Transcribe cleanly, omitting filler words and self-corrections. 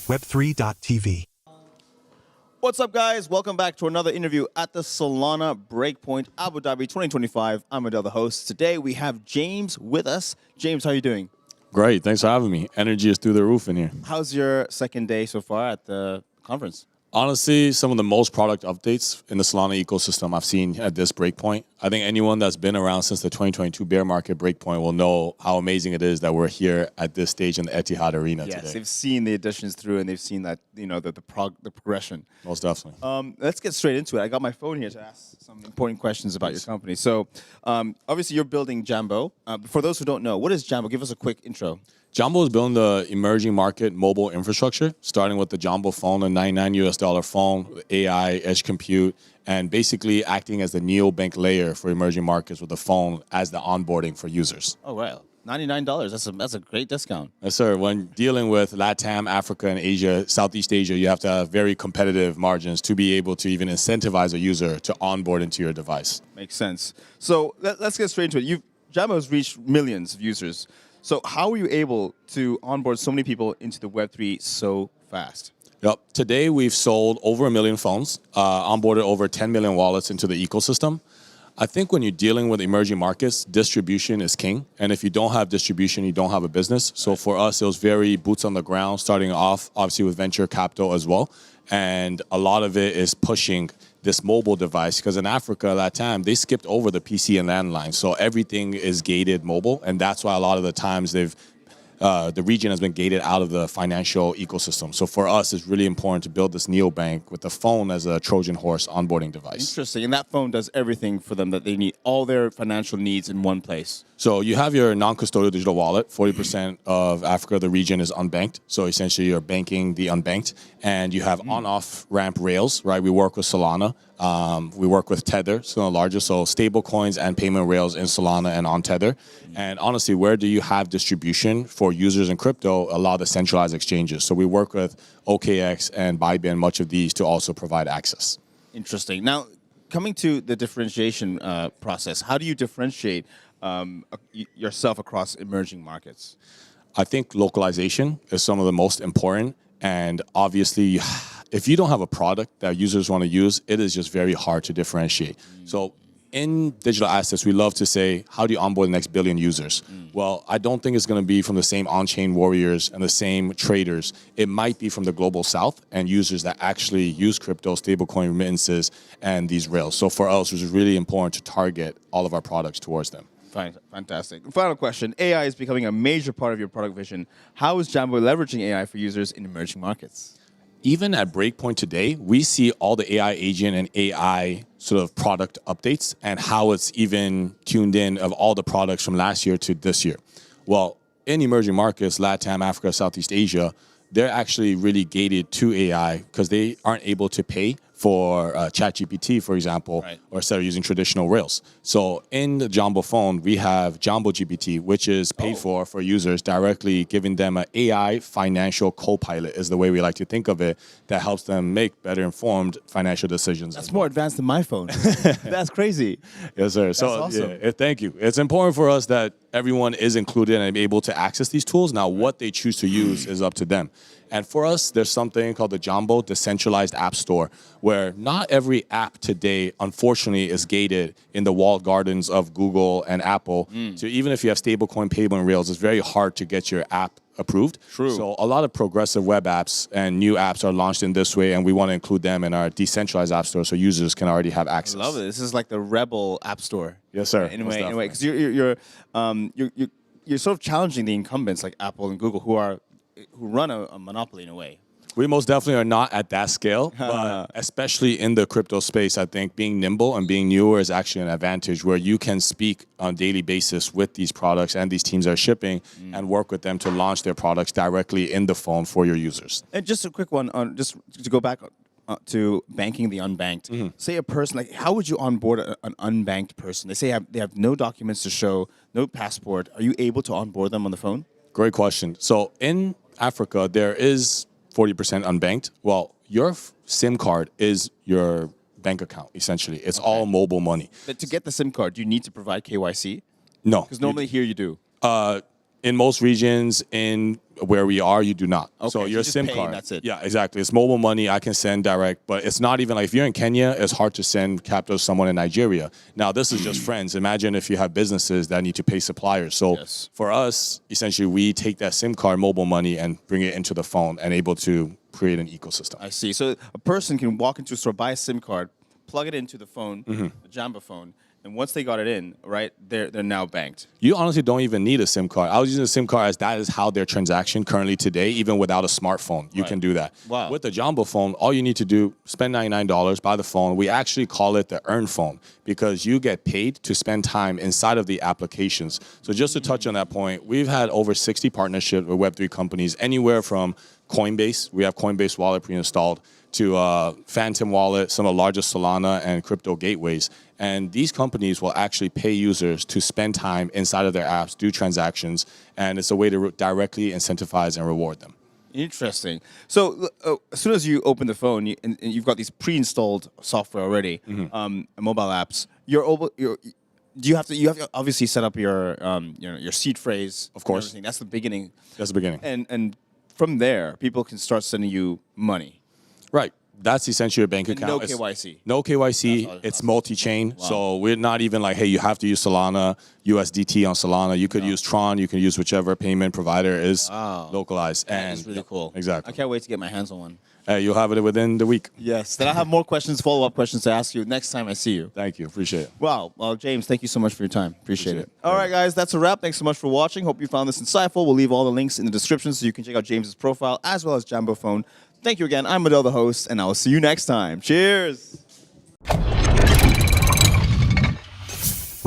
web3.tv. What's up, guys? Welcome back to another interview at the Solana Breakpoint, Abu Dhabi 2025. I'm Adel, the host. Today, we have James with us. James, how are you doing? Great. Thanks for having me. Energy is through the roof in here. How's your second day so far at the conference? Honestly, some of the most product updates in the Solana ecosystem I've seen at this breakpoint. I think anyone that's been around since the 2022 bear market breakpoint will know how amazing it is that we're here at this stage in the Etihad Arena today. Yes, they've seen the additions through and they've seen that, the progression. Most definitely. Let's get straight into it. I got my phone here to ask some important questions about your company. So, obviously, you're building Jambo. For those who don't know, what is Jambo? Give us a quick intro. Jambo is building the emerging market mobile infrastructure, starting with the Jambo Phone, a $99 phone, with AI, edge compute, and basically acting as the neobank layer for emerging markets with the phone as the onboarding for users. Oh, wow. $99. That's a great discount. Yes, sir. When dealing with LATAM, Africa, and Asia, Southeast Asia, you have to have very competitive margins to be able to even incentivize a user to onboard into your device. Makes sense. So let's get straight into it. Jambo has reached millions of users. So how are you able to onboard so many people into the Web3 so fast? Yep. Today, we've sold over 1 million phones, onboarded over 10 million wallets into the ecosystem. I think when you're dealing with emerging markets, distribution is king. And if you don't have distribution, you don't have a business. So for us, it was very boots on the ground, starting off, obviously, with venture capital as well. And a lot of it is pushing this mobile device, because in Africa, LATAM, they skipped over the PC and landline. So everything is gated mobile. And that's why a lot of the times the region has been gated out of the financial ecosystem. So for us, it's really important to build this neobank with the phone as a Trojan horse onboarding device. Interesting. And that phone does everything for them that they need, all their financial needs in one place. So you have your non-custodial digital wallet. 40% of Africa, the region, is unbanked. So essentially, you're banking the unbanked. And you have on-off ramp rails, right? We work with Solana. We work with Tether, so the largest. So stable coins and payment rails in Solana and on Tether. And honestly, where do you have distribution for users in crypto? A lot of the centralized exchanges. So we work with OKX and Bybit, much of these, to also provide access. Interesting. Now, coming to the differentiation process, how do you differentiate yourself across emerging markets? I think localization is some of the most important. And obviously, if you don't have a product that users want to use, it is just very hard to differentiate. So in digital assets, we love to say, how do you onboard the next billion users? Well, I don't think it's going to be from the same on-chain warriors and the same traders. It might be from the global south and users that actually use crypto, stablecoin remittances, and these rails. So for us, it was really important to target all of our products towards them. Fantastic. Final question. AI is becoming a major part of your product vision. How is Jambo leveraging AI for users in emerging markets? Even at Breakpoint today, we see all the AI agent and AI sort of product updates and how it's even tuned in of all the products from last year to this year. Well, in emerging markets, LATAM, Africa, Southeast Asia, they're actually really gated to AI because they aren't able to pay for ChatGPT, for example, or instead of using traditional rails. So in the Jambo Phone, we have Jambo GPT, which is paid for users, directly giving them an AI financial co-pilot is the way we like to think of it, that helps them make better informed financial decisions. That's more advanced than my phone. That's crazy. Yes, sir. That's awesome. Yeah, thank you. It's important for us that everyone is included and able to access these tools. Now, what they choose to use is up to them. And for us, there's something called the Jambo Decentralized App Store, where not every app today, unfortunately, is gated in the walled gardens of Google and Apple. So even if you have stablecoin payment rails, it's very hard to get your app approved. True. So a lot of progressive web apps and new apps are launched in this way, and we want to include them in our decentralized app store so users can already have access. I love it. This is like the rebel app store. Yes, sir. In a way, because you're sort of challenging the incumbents like Apple and Google who run a monopoly in a way. We most definitely are not at that scale, but especially in the crypto space, I think being nimble and being newer is actually an advantage where you can speak on a daily basis with these products and these teams that are shipping and work with them to launch their products directly in the phone for your users. And just a quick one, just to go back to banking the unbanked. Say a person, like how would you onboard an unbanked person? They say they have no documents to show, no passport. Are you able to onboard them on the phone? Great question. So in Africa, there is 40% unbanked. Well, your SIM card is your bank account, essentially. It's all mobile money. But to get the SIM card, do you need to provide KYC? No. Because normally here you do. In most regions, in where we are, you do not. Okay, So so your you just SIM pay, card. that's it. Yeah, exactly. It's mobile money. I can send direct, but it's not even like if you're in Kenya, it's hard to send capital to someone in Nigeria. Now, this is just friends. Imagine if you have businesses that need to pay suppliers. So Yes. for us, essentially, we take that SIM card, mobile money, and bring it into the phone and able to create an ecosystem. I see. So a person can walk into a store, buy a SIM card, plug it into the phone, the Jambo phone, and once they got it in, right, they're now banked. You honestly don't even need a SIM card. I was using a SIM card as that is how their transaction currently today, even without a smartphone, you can do that. Wow. With the Jambo phone, all you need to do, spend $99, buy the phone. We actually call it the earn phone because you get paid to spend time inside of the applications. So just to touch on that point, we've had over 60 partnerships with Web3 companies, anywhere from Coinbase, we have Coinbase wallet pre-installed, to Phantom Wallet, some of the largest Solana and crypto gateways. And these companies will actually pay users to spend time inside of their apps, do transactions, and it's a way to directly incentivize and reward them. Interesting. So as soon as you open the phone, and you've got these pre-installed software already, mobile apps. You have to obviously set up your seed phrase. Of course. and everything. That's the beginning. That's the beginning. And from there, people can start sending you money. Right. That's essentially your bank account. No KYC. No KYC. It's multi-chain. Wow. So we're not even like, hey, you have to use Solana, USDT on Solana. You could use Tron. You can use whichever payment provider is localized. That's really cool. Exactly. I can't wait to get my hands on one. You'll have it within the week. Yes. Then I have more questions, follow-up questions to ask you next time I see you. Thank you. Appreciate it. Wow. Well, James, thank you so much for your time. Appreciate it. All right, guys, that's a wrap. Thanks so much for watching. Hope you found this insightful. We'll leave all the links in the description so you can check out James's profile as well as Jambo Phone. Thank you again. I'm Adel, the host, and I'll see you next time. Cheers.